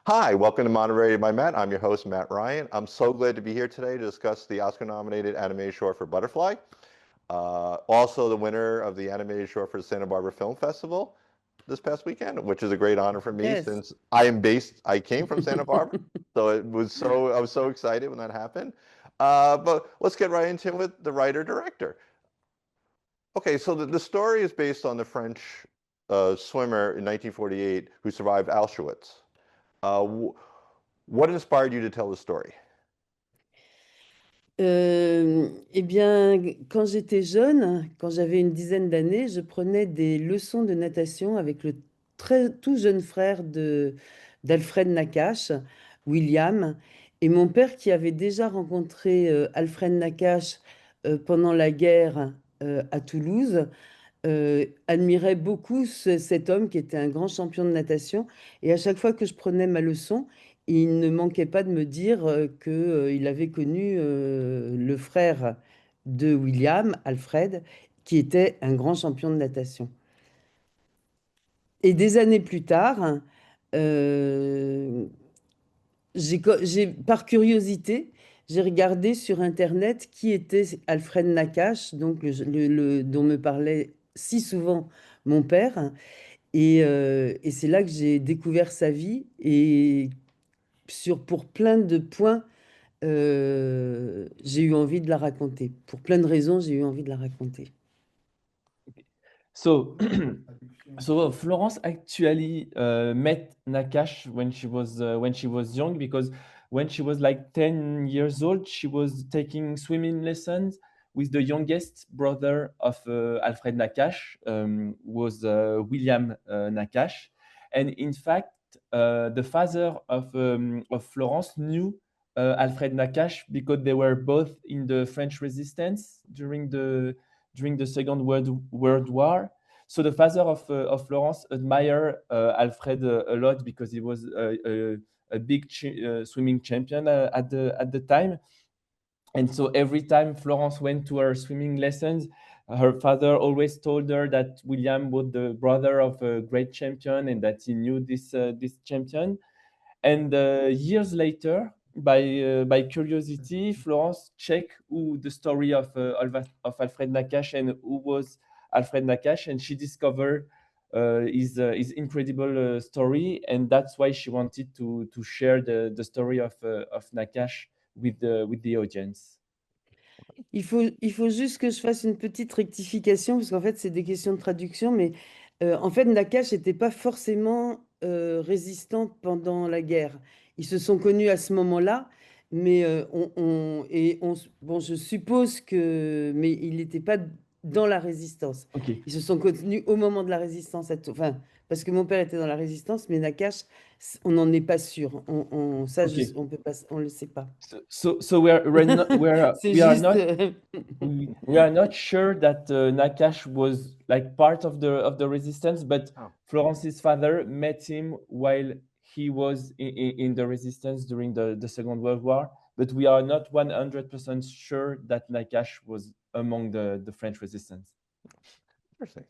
Hi, welcome to Moderated by Matt. I'm your host, Matt Ryan. I'm so glad to be here today to discuss the Oscar-nominated animated short for Butterfly. Also the winner of the animated short for the Santa Barbara Film Festival this past weekend, which is a great honor for me Yes. since I came from Santa Barbara. So I was so excited when that happened. But let's get right into it with the writer-director. Okay, so the story is based on the French swimmer in 1948 who survived Auschwitz. What inspired you to tell the story? Eh bien, quand j'étais jeune, quand j'avais une dizaine d'années, je prenais des leçons de natation avec le tout jeune frère d'Alfred Nakache, William, et mon père qui avait déjà rencontré Alfred Nakache pendant la guerre à Toulouse, admirait beaucoup cet homme qui était un grand champion de natation. Et à chaque fois que je prenais ma leçon, il ne manquait pas de me dire qu'il avait connu le frère de William, Alfred, qui était un grand champion de natation. Et des années plus tard, euh, par curiosité, j'ai regardé sur Internet qui était Alfred Nakache, donc dont me parlait si souvent mon père. Et c'est là que j'ai découvert sa vie. Et pour plein de points, j'ai eu envie de la raconter. Pour plein de raisons, j'ai eu envie de la raconter. So, so Florence actually met Nakash when she was young, because when she was like 10 years old, she was taking swimming lessons with the youngest brother of Alfred Nakash, was William Nakash, and in fact, the father of Florence knew Alfred Nakash because they were both in the French Resistance during the Second World War. So the father of Florence admired Alfred a lot because he was a big swimming champion at the time. And so every time Florence went to her swimming lessons, her father always told her that William was the brother of a great champion and that he knew this champion. And years later, by curiosity, Florence checked who the story of Alfred Nakash and who was Alfred Nakash, and she discovered his incredible story, and that's why she wanted to share the story of Nakash with the audience. Il faut juste que je fasse une petite rectification, parce qu'en fait, c'est des questions de traduction, mais en fait, Nakash n'était pas forcément résistant pendant la guerre. Ils se sont connus à ce moment-là, mais bon, je suppose que, mais il n'était pas dans la résistance. Ok. Ils se sont connus au moment de la résistance, enfin, parce que mon père était dans la résistance, mais Nakash, on n'en est pas sûr. Ça, Ok. on peut pas, on le sait pas. So we're not, C'est we are juste. not we are not sure that Nakash was like part of the resistance, but Florence's father met him while he was in the resistance during the Second World War. But we are not 100% sure that Nakash was among the French resistance. Interesting.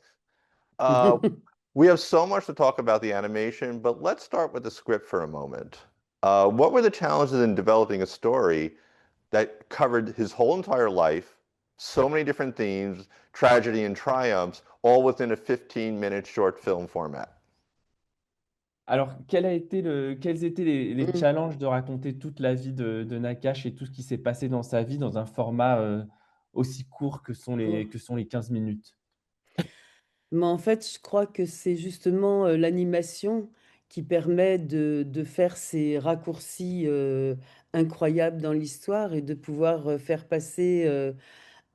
We have so much to talk about the animation, but let's start with the script for a moment. What were the challenges in developing a story that covered his whole entire life, so many different themes, tragedy and triumphs, all within a 15-minute short film format? Alors, quels étaient les challenges de raconter toute la vie de Nakash et tout ce qui s'est passé dans sa vie dans un format aussi court que sont les 15 minutes? Mais en fait, je crois que c'est justement l'animation qui permet de faire ces raccourcis incroyables dans l'histoire et de pouvoir faire passer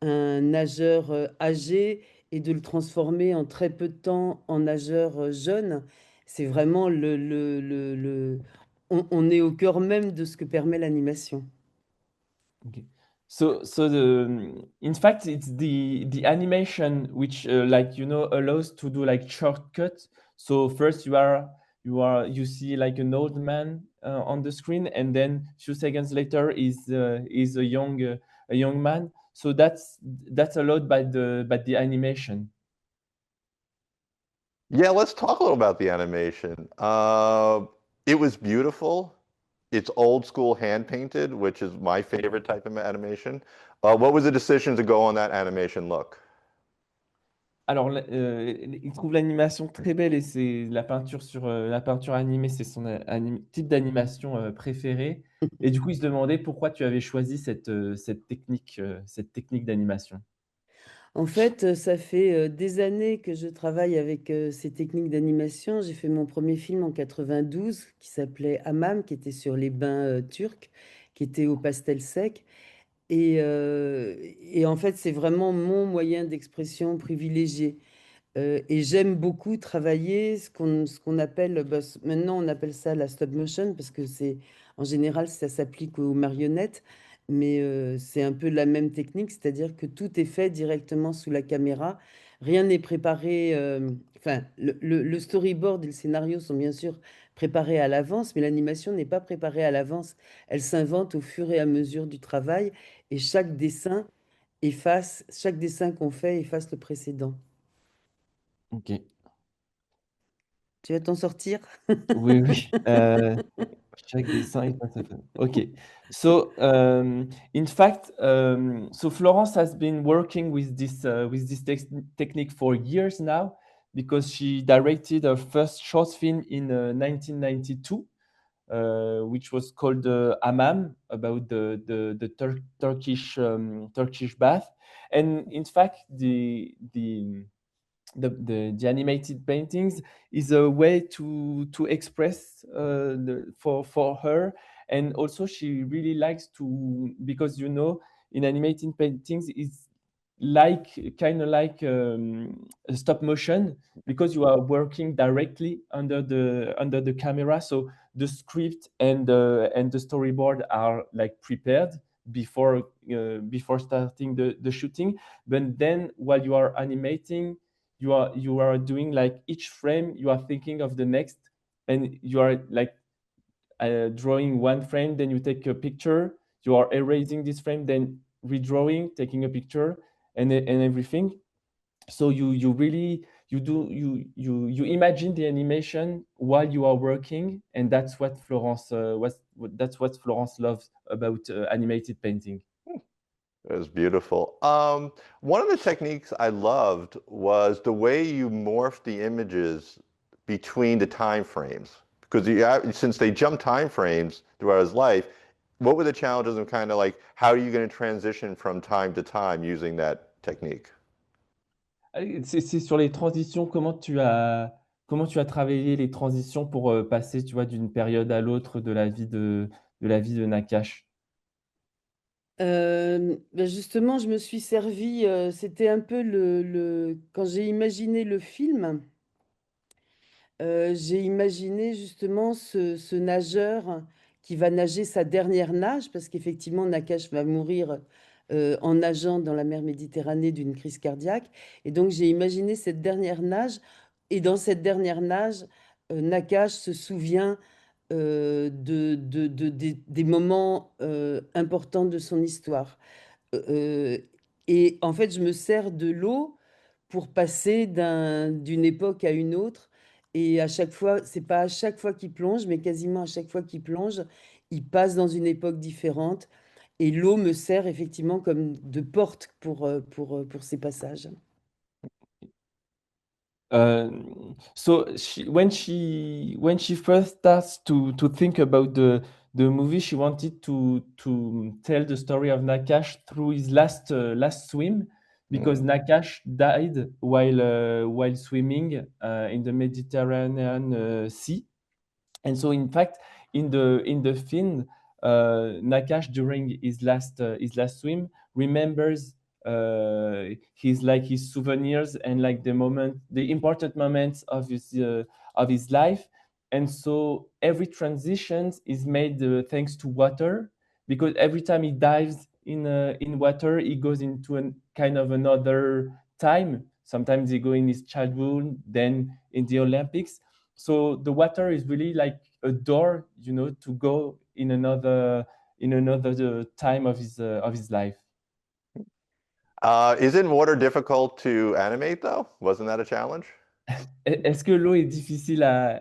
un nageur âgé et de le transformer en très peu de temps en nageur jeune. C'est vraiment on est au cœur même de ce que permet l'animation. Okay. In fact, it's the animation which allows to do like shortcuts. So first you see like an old man on the screen, and then few seconds later is a young man. So that's allowed by the animation. Yeah, let's talk a little about the animation. It was beautiful. It's old school hand painted, which is my favorite type of animation. What was the decision to go on that animation look? Alors, il trouve l'animation très belle et c'est la peinture animée, c'est son type d'animation préféré. Et du coup, il se demandait pourquoi tu avais choisi cette technique d'animation. En fait, ça fait des années que je travaille avec ces techniques d'animation. J'ai fait mon premier film en 92 qui s'appelait Hammam, qui était sur les bains turcs, qui était au pastel sec. Et en fait, c'est vraiment mon moyen d'expression privilégié. Et j'aime beaucoup travailler ce qu'on appelle, bah, maintenant on appelle ça la stop motion parce que c'est en général ça s'applique aux marionnettes, mais c'est un peu la même technique, c'est-à-dire que tout est fait directement sous la caméra, rien n'est préparé, enfin le storyboard et le scénario sont bien sûr préparés à l'avance, mais l'animation n'est pas préparée à l'avance, elle s'invente au fur et à mesure du travail et chaque dessin qu'on fait efface le précédent. Ok. Tu vas t'en sortir? Oui, oui. Chaque dessin est un certain. Okay. So, in fact, so Florence has been working with this technique for years now because she directed her first short film in 1992, which was called Hammam, about the Turkish bath. And in fact, the animated paintings is a way to express for her. And also she really likes to, because in animated paintings it's like kind of like a stop motion, because you are working directly under the camera, so the script and the storyboard are like prepared before starting the shooting. But then while you are animating, you are doing like each frame you are thinking of the next, and you are like drawing one frame, then you take a picture, you are erasing this frame, then redrawing, taking a picture, and everything. So you really you imagine the animation while you are working, and that's what Florence loves about animated painting. It was beautiful. One of the techniques I loved was the way you morphed the images between the time frames. Because since they jump time frames throughout his life, what were the challenges of kind of like, how are you going to transition from time to time using that technique? C'est sur les transitions, comment tu as travaillé les transitions pour passer, tu vois, d'une période à l'autre de la vie de Nakash? Bah, justement, je me suis servi, c'était un peu quand j'ai imaginé le film, j'ai imaginé justement ce nageur qui va nager sa dernière nage, parce qu'effectivement, Nakash va mourir en nageant dans la mer Méditerranée d'une crise cardiaque. Et donc, j'ai imaginé cette dernière nage. Et dans cette dernière nage, Nakash se souvient des moments importants de son histoire. Euh, et en fait, je me sers de l'eau pour passer d'une époque à une autre. Et à chaque fois, c'est pas à chaque fois qu'il plonge, mais quasiment à chaque fois qu'il plonge, il passe dans une époque différente. Et l'eau me sert effectivement comme de porte pour ces passages. So when she first starts to think about the movie, she wanted to tell the story of Nakash through his last swim, because Mm. Nakash died while swimming in the Mediterranean Sea. And so, in fact, in the film, Nakash, during his last swim, remembers his souvenirs and like the important moments of his life. And so every transition is made thanks to water, because every time he dives in water, he goes into a kind of another time. Sometimes he go in his childhood, then in the Olympics. So the water is really like a door, to go in another time of his life. Isn't water difficult to animate though? Wasn't that a challenge? Est-ce que l'eau est difficile à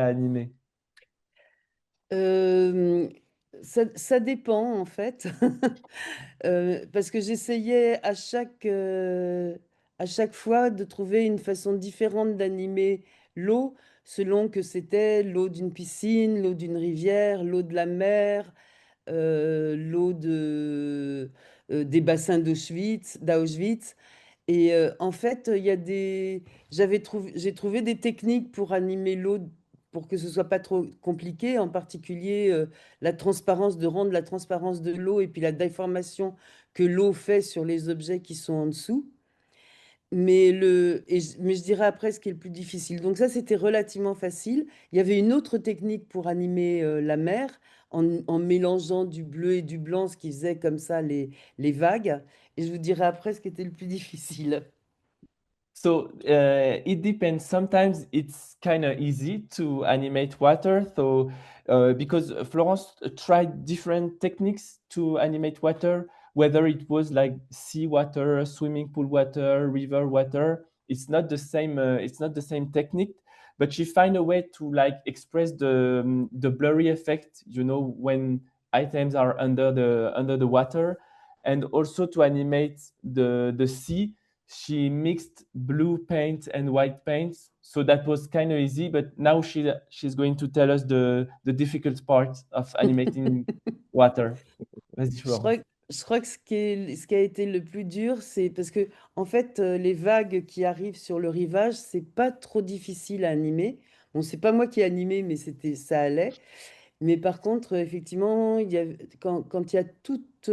animer? Euh, ça dépend en fait. Parce que j'essayais à chaque fois de trouver une façon différente d'animer l'eau, selon que c'était l'eau d'une piscine, l'eau d'une rivière, l'eau de la mer, l'eau des bassins d'Auschwitz. Et en fait, j'ai trouvé des techniques pour animer l'eau pour que ce soit pas trop compliqué, en particulier de rendre la transparence de l'eau et puis la déformation que l'eau fait sur les objets qui sont en dessous. Mais je dirais après ce qui est le plus difficile. Donc ça, c'était relativement facile. Il y avait une autre technique pour animer la mer en mélangeant du bleu et du blanc, ce qui faisait comme ça les vagues. Et je vous dirai après ce qui était le plus difficile. So it depends. Sometimes it's kind of easy to animate water. So because Florence tried different techniques to animate water, whether it was like sea water, swimming pool water, river water. It's not the same technique, but she find a way to like express the blurry effect. You know, when items are under the water, and also to animate the sea. She mixed blue paint and white paints, so that was kind of easy. But now she's going to tell us the difficult part of animating water. Vas-y, Je Florence. crois, je crois que ce qui a été le plus dur, c'est parce que en fait, les vagues qui arrivent sur le rivage, c'est pas trop difficile à animer. Bon, c'est pas moi qui ai animé, mais ça allait. Mais par contre, effectivement, quand il y a toute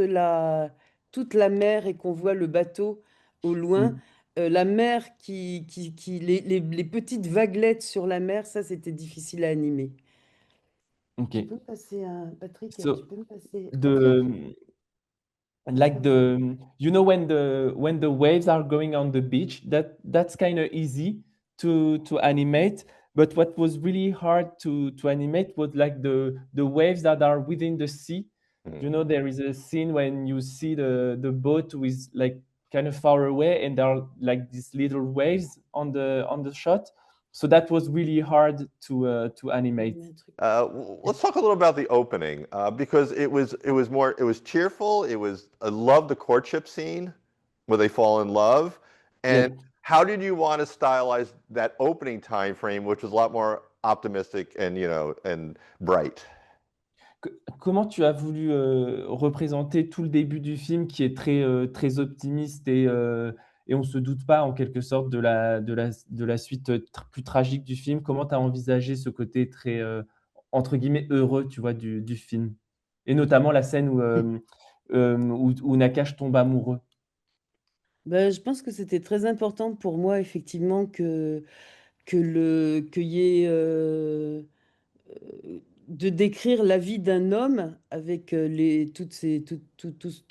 la mer et qu'on voit le bateau au loin, Mm. la mer les petites vaguelettes sur la mer, ça, c'était difficile à animer. Tu Okay. peux me passer Patrick, tu So peux me passer après. the like the you know when the waves are going on the beach, that's kind of easy to animate, but what was really hard to animate was like the waves that are within the sea. You know, there is a scene when you see the boat with like kind of far away, and there are like these little waves on the shot, so that was really hard to animate. Un truc. Let's talk a little about the opening because it was cheerful. I love the courtship scene where they fall in love. Yeah. And how did you want to stylize that opening time frame, which was a lot more optimistic and and bright? Comment tu as voulu représenter tout le début du film qui est très optimiste et on se doute pas en quelque sorte de la suite plus tragique du film? Comment tu as envisagé ce côté très entre guillemets heureux, tu vois, du film? Et notamment la scène où Nakash tombe amoureux. Ben, je pense que c'était très important pour moi, effectivement, qu'il y ait de décrire la vie d'un homme avec tout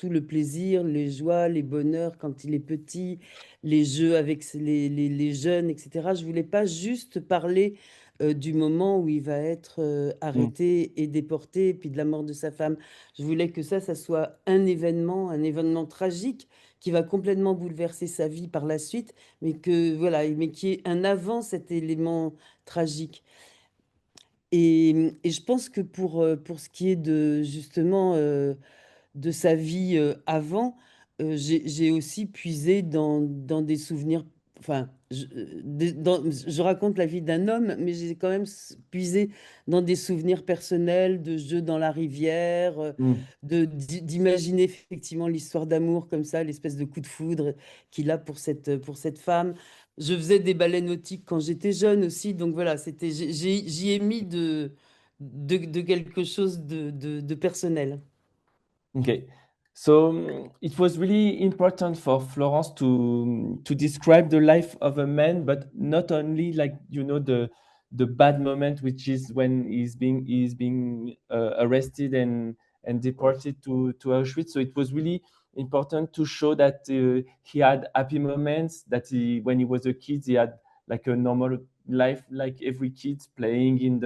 le plaisir, les joies, les bonheurs quand il est petit, les jeux avec les jeunes, etc. Je voulais pas juste parler du moment où il va être Mmh. arrêté et déporté, puis de la mort de sa femme. Je voulais que ça soit un événement tragique qui va complètement bouleverser sa vie par la suite, mais que voilà, mais qui est un avant cet élément tragique. Et je pense que pour ce qui est de justement de sa vie j'ai aussi puisé dans des souvenirs. Enfin, je raconte la vie d'un homme, mais j'ai quand même puisé dans des souvenirs personnels de jeux dans la rivière, Mmh. d'imaginer effectivement l'histoire d'amour comme ça, l'espèce de coup de foudre qu'il a pour cette femme. Je faisais des ballets nautiques quand j'étais jeune aussi, donc voilà, j'y ai mis de quelque chose de personnel. Okay. So it was really important for Florence to describe the life of a man, but not only like you know the bad moment, which is when he's being arrested and deported to Auschwitz. So it was really important to show that he had happy moments. That he when he was a kid he had like a normal life, like every kid playing in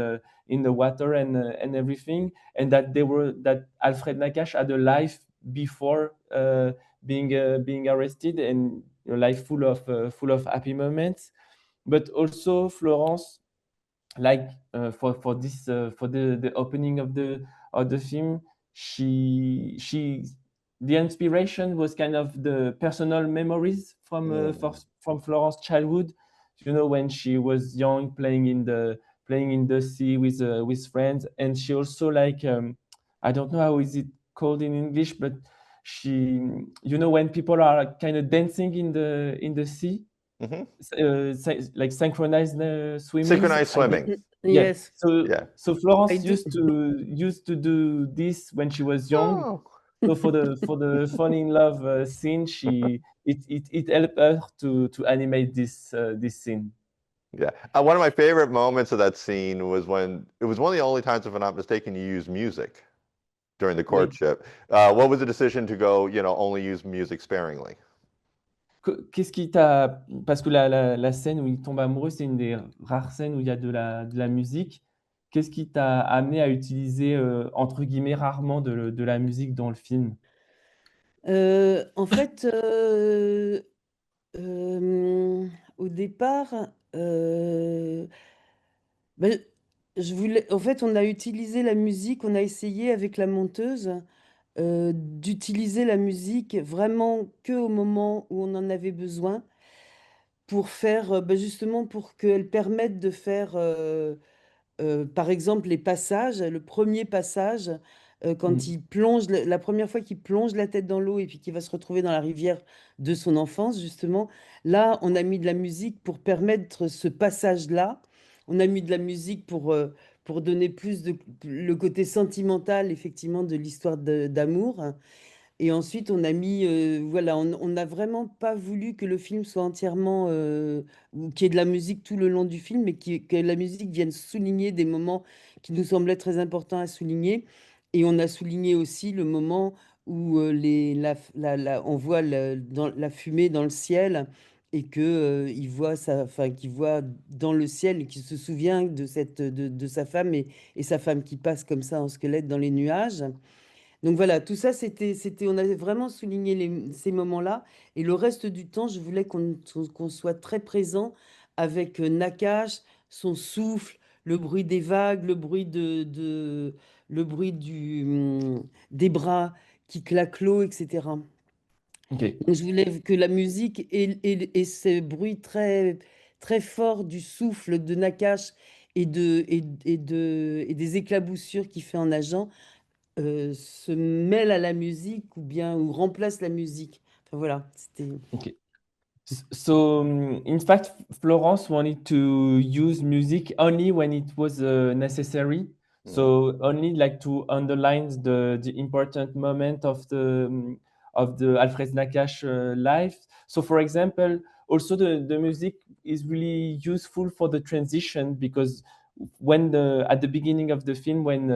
the water and everything, and that Alfred Nakash had a life before being arrested, and a life full of happy moments. But also Florence like for this for the opening of the film, she the inspiration was kind of the personal memories from Florence's childhood. You know, when she was young, playing in the sea with friends, and she also like I don't know how is it called in English, but she, you know, when people are kind of dancing in the sea, Mhm. like synchronized swimmings. Synchronized I don't, swimming. yeah. Yes, Yeah. So I Florence do. used to do this when she was young. Oh. So for the fall in love scene, it helped her to animate this scene. Yeah. One of my favorite moments of that scene was when it was one of the only times, if I'm not mistaken, you use music during the Oui. courtship. What was the decision to go, only use music sparingly? Qu'est-ce qui t'a... Parce que la scène où il tombe amoureux, c'est une des rares scènes où il y a de la musique. Qu'est-ce qui t'a amené à utiliser, entre guillemets, rarement de la musique dans le film? En fait, au départ, ben, en fait, on a utilisé la musique, on a essayé avec la monteuse d'utiliser la musique vraiment que au moment où on en avait besoin pour faire, ben, justement, pour qu'elle permette de faire par exemple, les passages, le premier passage, quand Mhm. il plonge, la première fois qu'il plonge la tête dans l'eau et puis qu'il va se retrouver dans la rivière de son enfance, justement, là, on a mis de la musique pour permettre ce passage-là. On a mis de la musique pour donner plus de le côté sentimental, effectivement, de l'histoire d'amour. Et ensuite, on a mis, voilà, on n'a vraiment pas voulu que le film soit entièrement, ou qu'il y ait de la musique tout le long du film, mais que la musique vienne souligner des moments qui nous semblaient très importants à souligner. Et on a souligné aussi le moment où on voit la fumée dans le ciel et que, il voit enfin, qu'il voit dans le ciel et qu'il se souvient de sa femme et sa femme qui passe comme ça en squelette dans les nuages. Donc voilà, tout ça, on avait vraiment souligné ces moments-là. Et le reste du temps, je voulais qu'on soit très présent avec Nakash, son souffle, le bruit des vagues, le bruit des bras qui claquent l'eau, etc. Ok. Donc je voulais que la musique et ce bruit très, très fort du souffle de Nakash et des éclaboussures qu'il fait en nageant se mêle à la musique ou remplace la musique. Enfin, voilà, c'était. Ok. So, in fact, Florence wanted to use music only when it was necessary. Mhm. So only like to underline the important moment of the Alfred Nakash life. So, for example, also the music is really useful for the transition because when at the beginning of the film when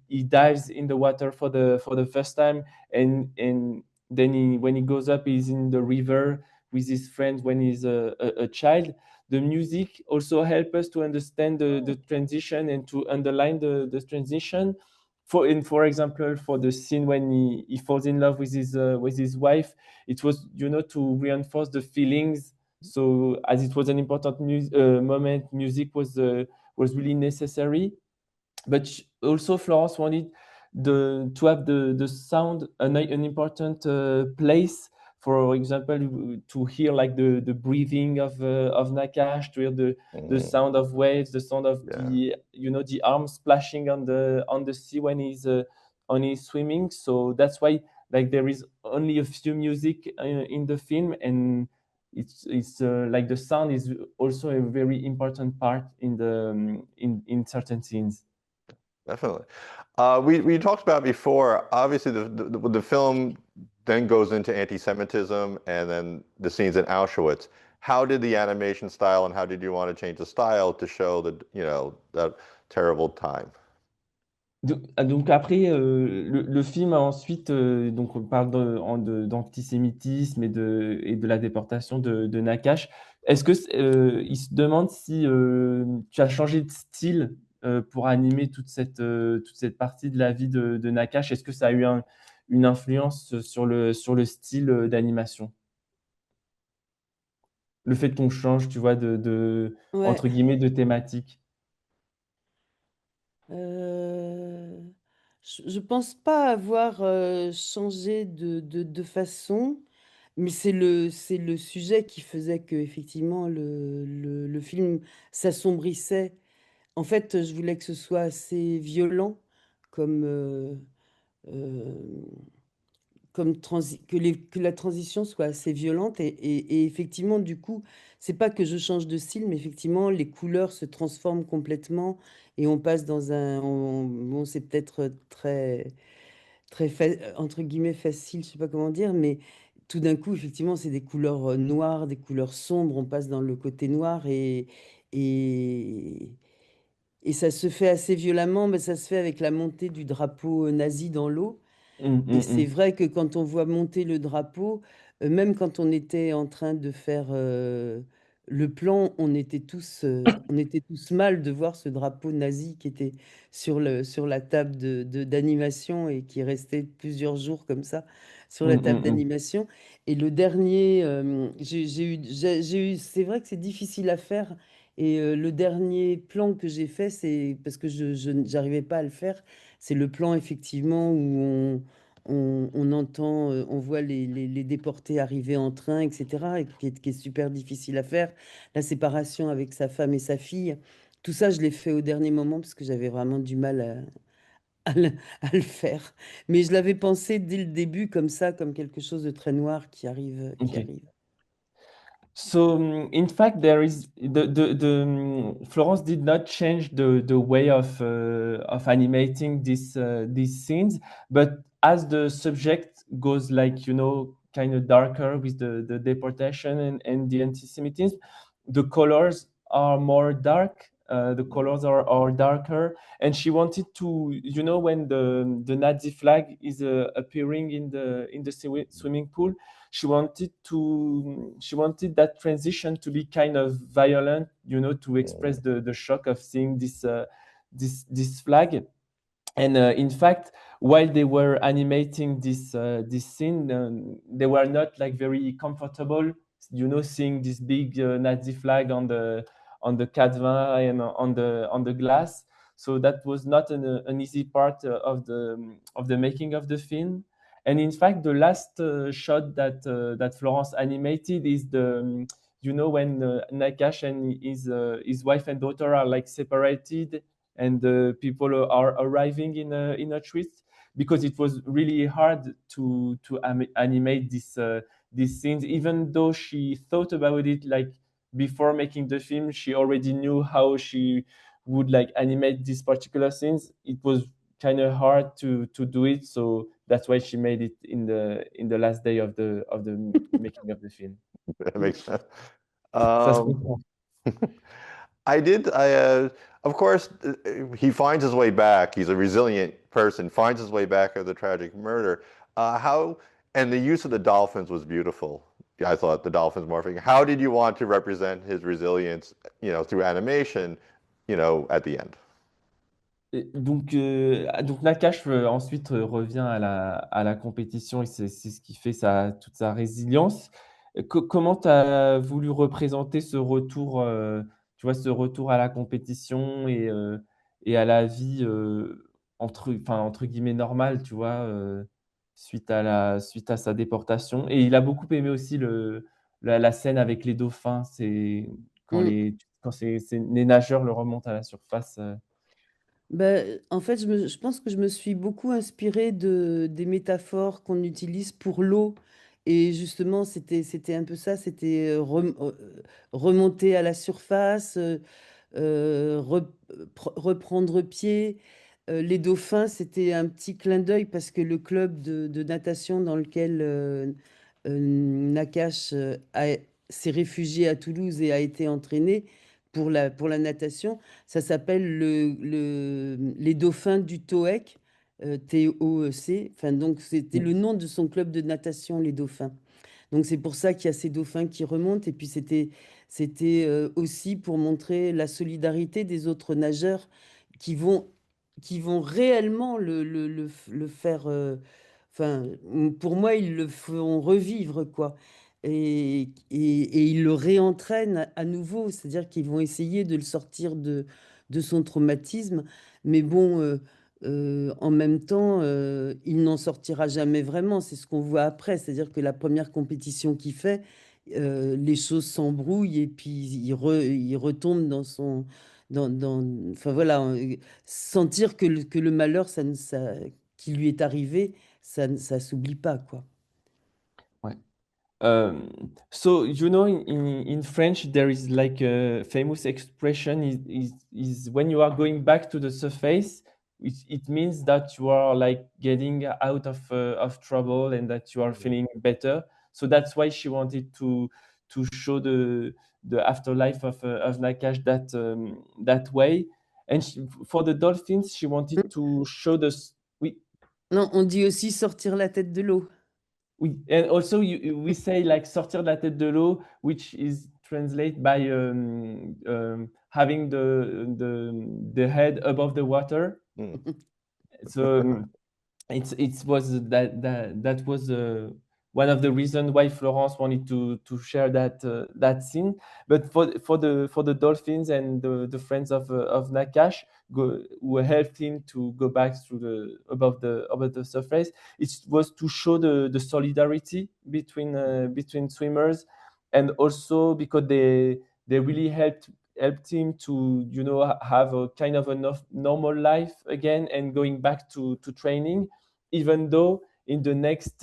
he dives in the water for the first time and then when he goes up he's in the river with his friends when he's a child. The music also help us to understand the transition and to underline the transition. For example, for the scene when he falls in love with his wife, it was, you know, to reinforce the feelings. So as it was an important moment, music was really necessary. But also Florence wanted to have the sound an important place. For example, to hear like the breathing of Nakash, to hear the Mhm. sound of waves, the sound of Yeah. the, you know, the arms splashing on the sea when he's swimming. So that's why like there is only a few music in the film, and it's like the sound is also a very important part in the in certain scenes. Definitely. We talked about before, obviously the film then goes into anti-Semitism and then the scenes in Auschwitz. How did the animation style and how did you want to change the style to show that terrible time? Donc après, le film a ensuite, donc on parle d'antisémitisme et de la déportation de Nakash. Est-ce que il se demande si tu as changé de style pour animer toute cette partie de la vie de Nakash? Est-ce que ça a eu une influence sur le style d'animation? Le fait qu'on change, tu vois, Ouais. entre guillemets, de thématique. Euh, je pense pas avoir changé de façon, mais c'est le sujet qui faisait que effectivement le film s'assombrissait. En fait, je voulais que ce soit assez violent comme, euh, que la transition soit assez violente et effectivement du coup c'est pas que je change de style mais effectivement les couleurs se transforment complètement et on passe dans bon c'est peut-être entre guillemets facile je sais pas comment dire mais tout d'un coup effectivement c'est des couleurs noires des couleurs sombres on passe dans le côté noir et et ça se fait assez violemment mais ça se fait avec la montée du drapeau nazi dans l'eau Mm, et mm, c'est mm. vrai que quand on voit monter le drapeau, même quand on était en train de faire le plan, on était tous mal de voir ce drapeau nazi qui était sur la table d'animation et qui restait plusieurs jours comme ça sur la Mm, table mm, mm. d'animation. Et le dernier, j'ai eu, c'est vrai que c'est difficile à faire. Et le dernier plan que j'ai fait, c'est parce que j'arrivais pas à le faire. C'est le plan effectivement où on entend, on voit les déportés arriver en train, etc., et qui est super difficile à faire. La séparation avec sa femme et sa fille, tout ça, je l'ai fait au dernier moment parce que j'avais vraiment du mal à le faire. Mais je l'avais pensé dès le début comme ça, comme quelque chose de très noir qui arrive, qui Okay. arrive. So, in fact, there is Florence did not change the way of animating these scenes, but as the subject goes like, kind of darker with the deportation and the anti-Semitism, the colors are more dark. The colors are darker, and she wanted to, when the Nazi flag is appearing in the swimming pool, she wanted that transition to be kind of violent, to express the shock of seeing this flag. And in fact, while they were animating this scene, they were not like very comfortable, seeing this big Nazi flag on the cadvin and on the glass. So that was not an easy part of the making of the film. And in fact, the last shot that Florence animated is when Nakash and his wife and daughter are like separated and people are arriving in Auschwitz, because it was really hard to animate these scenes. Even though she thought about it like before making the film, she already knew how she would like animate these particular scenes. It was kind of hard to do it, so that's why she made it in the last day of the making of the film. That makes sense. Ça se Um, comprend. of course, he finds his way back. He's a resilient person, finds his way back after the tragic murder. And the use of the dolphins was beautiful. Yeah, I thought the dolphins morphing. How did you want to represent his resilience, through animation, at the end? Et donc Nakash ensuite revient à la compétition et c'est ce qui fait toute sa résilience. Comment tu as voulu représenter ce retour, tu vois, ce retour à la compétition et à la vie entre guillemets normale, tu vois, suite à sa déportation. Et il a beaucoup aimé aussi la scène avec les dauphins. C'est Mm. quand les nageurs le remontent à la surface. Ben, en fait, je pense que je me suis beaucoup inspirée des métaphores qu'on utilise pour l'eau. Et justement, c'était un peu ça, c'était remonter à la surface, reprendre pied. Les dauphins, c'était un petit clin d'œil parce que le club de natation dans lequel Nakash s'est réfugié à Toulouse et a été entraîné pour la natation, ça s'appelle les dauphins du TOEC, TOEC. Enfin, donc, c'était le nom de son club de natation, les dauphins. Donc c'est pour ça qu'il y a ces dauphins qui remontent. Et puis c'était aussi pour montrer la solidarité des autres nageurs qui vont, qui vont réellement le faire. Enfin, pour moi, ils le feront revivre, quoi. Et ils le réentraînent à nouveau. C'est-à-dire qu'ils vont essayer de le sortir de son traumatisme. Mais bon, en même temps, il n'en sortira jamais vraiment. C'est ce qu'on voit après. C'est-à-dire que la première compétition qu'il fait, les choses s'embrouillent et puis il retombe dans son... enfin voilà, sentir que le malheur qui lui est arrivé, ça s'oublie pas, quoi. Ouais. So you know, in French, there is like a famous expression is when you are going back to the surface, it means that you are like getting out of trouble and that you are feeling better. So that's why she wanted to show the afterlife of Nakash that way. And for the dolphins, she wanted to show we Non, on dit aussi sortir la tête de l'eau. oui, and also we say like sortir de la tête de l'eau, which is translated by having the head above the water. Mm. So it was that was one of the reasons why Florence wanted to share that scene. But for the dolphins and the friends of Nakash who helped him to go back through above the surface, it was to show the solidarity between swimmers, and also because they really helped him to have a kind of a normal life again and going back to training, even though in the next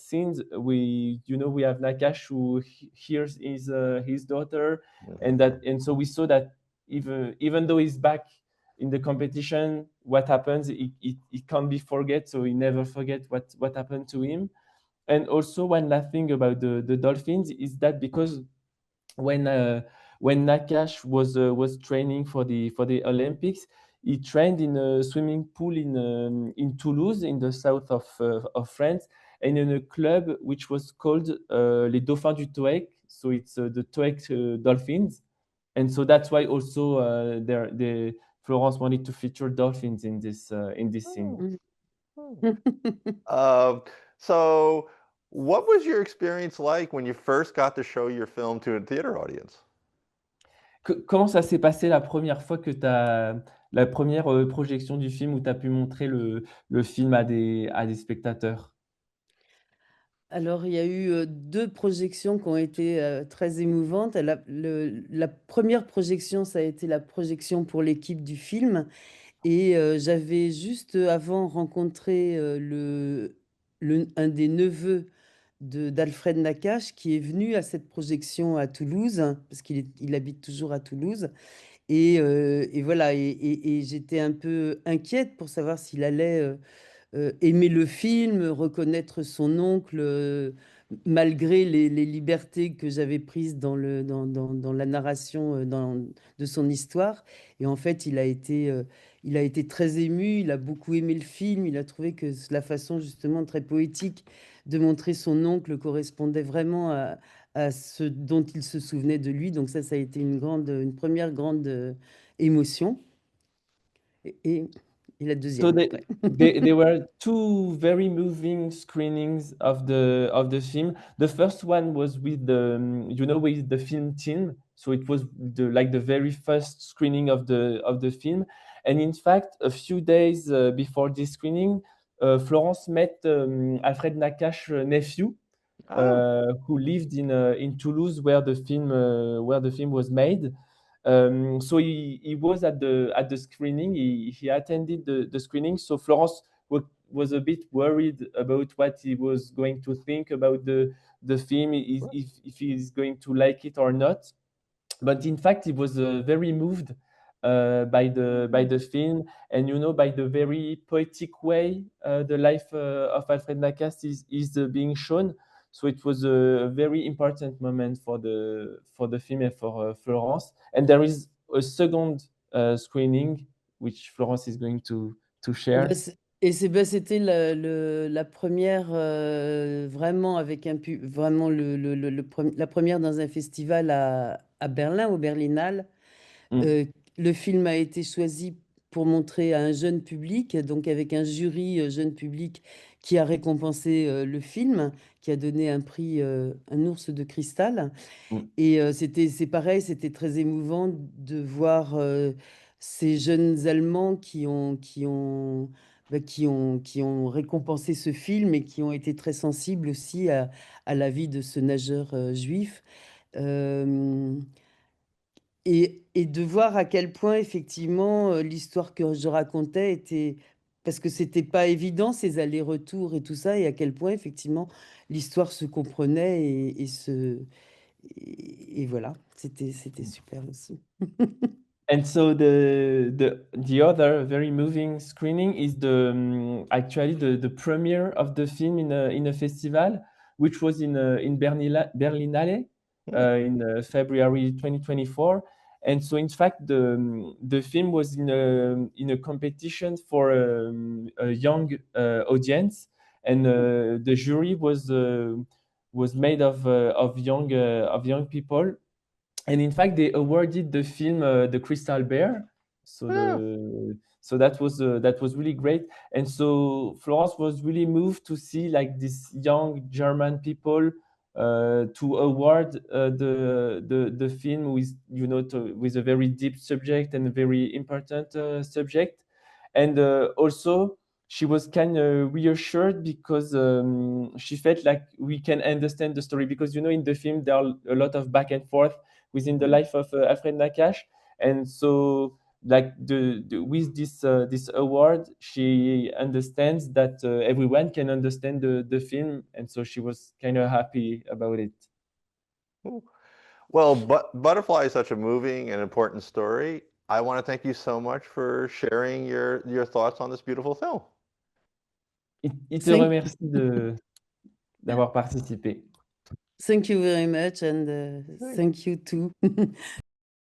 scenes we have Nakash who hears his daughter, and so we saw that even though he's back in the competition, what happens, it can't be forget, so he never forget what happened to him. And also one last thing about the dolphins is that because when uh, when Nakash was training for the Olympics, he trained in a swimming pool in Toulouse, in the south of France, and in a club which was called Les Dauphins du Toec. So it's the Toec Dolphins, and so that's why also the Florence wanted to feature dolphins in this scene. Oh. Mm. Oh. Uh, so what was your experience like when you first got to show your film to a theater audience? Comment ça s'est passé la première fois que tu as la première projection du film où tu as pu montrer le film à des spectateurs? Alors, il y a eu deux projections qui ont été très émouvantes. La première projection, ça a été la projection pour l'équipe du film. Et j'avais juste avant rencontré un des neveux d'Alfred Nakache qui est venu à cette projection à Toulouse, hein, parce il habite toujours à Toulouse. Et voilà, et j'étais un peu inquiète pour savoir s'il allait aimer le film, reconnaître son oncle, malgré les libertés que j'avais prises dans la narration de son histoire. Et en fait, il a été très ému, il a beaucoup aimé le film, il a trouvé que la façon justement très poétique de montrer son oncle correspondait vraiment à ce dont il se souvenait de lui. Donc ça a été une première grande émotion. Et, et la So deuxième après. there were two very moving screenings of the film. The first one was with with the film team. So it was like the very first screening of the film. And in fact, a few days before this screening, Florence met Alfred Nakash's nephew, Oh. who lived in Toulouse, where the film was made. So he was at the screening. He attended the screening. So Florence was a bit worried about what he was going to think about the film, if he's going to like it or not. But in fact, he was very moved by the film, and by the very poetic way the life of Alfred Nakash is being shown. So it was a very important moment for the film and for Florence. And there is a second screening which Florence is going to Bah, share. c'était la première vraiment avec vraiment la première dans un festival à Berlin, au Berlinale. Mm, Euh, le film a été choisi pour montrer à un jeune public, donc avec un jury jeune public qui a récompensé le film, qui a donné un prix, un ours de cristal. mm. Et c'est pareil, c'était très émouvant de voir ces jeunes Allemands qui ont récompensé ce film et qui ont été très sensibles aussi à la vie de ce nageur juif. Euh, et de voir à quel point, effectivement, l'histoire que je racontais était... Parce que c'était pas évident, ces allers-retours et tout ça, et à quel point, effectivement, l'histoire se comprenait et voilà, c'était super aussi. And so the other very moving screening is actually the premiere of the film in a festival, which was in Berlinale Hmm. in February 2024. And so in fact the film was in a competition for a young audience, and the jury was made of young people, and in fact they awarded the film the Crystal Bear. So Yeah. that was really great. And so Florence was really moved to see like these young German people to award the film with, you know, with a very deep subject and a very important subject. And also she was kind of reassured because she felt like we can understand the story, because, you know, in the film there are a lot of back and forth within the life of Alfred Nakash. And so like with this award, she understands that everyone can understand the film, and so she was kind of happy about it. Cool. Well, Butterfly is such a moving and important story. I want to thank you so much for sharing your thoughts on this beautiful film. Il te Thank, remercie d'avoir participé. thank you very much, and thank you too.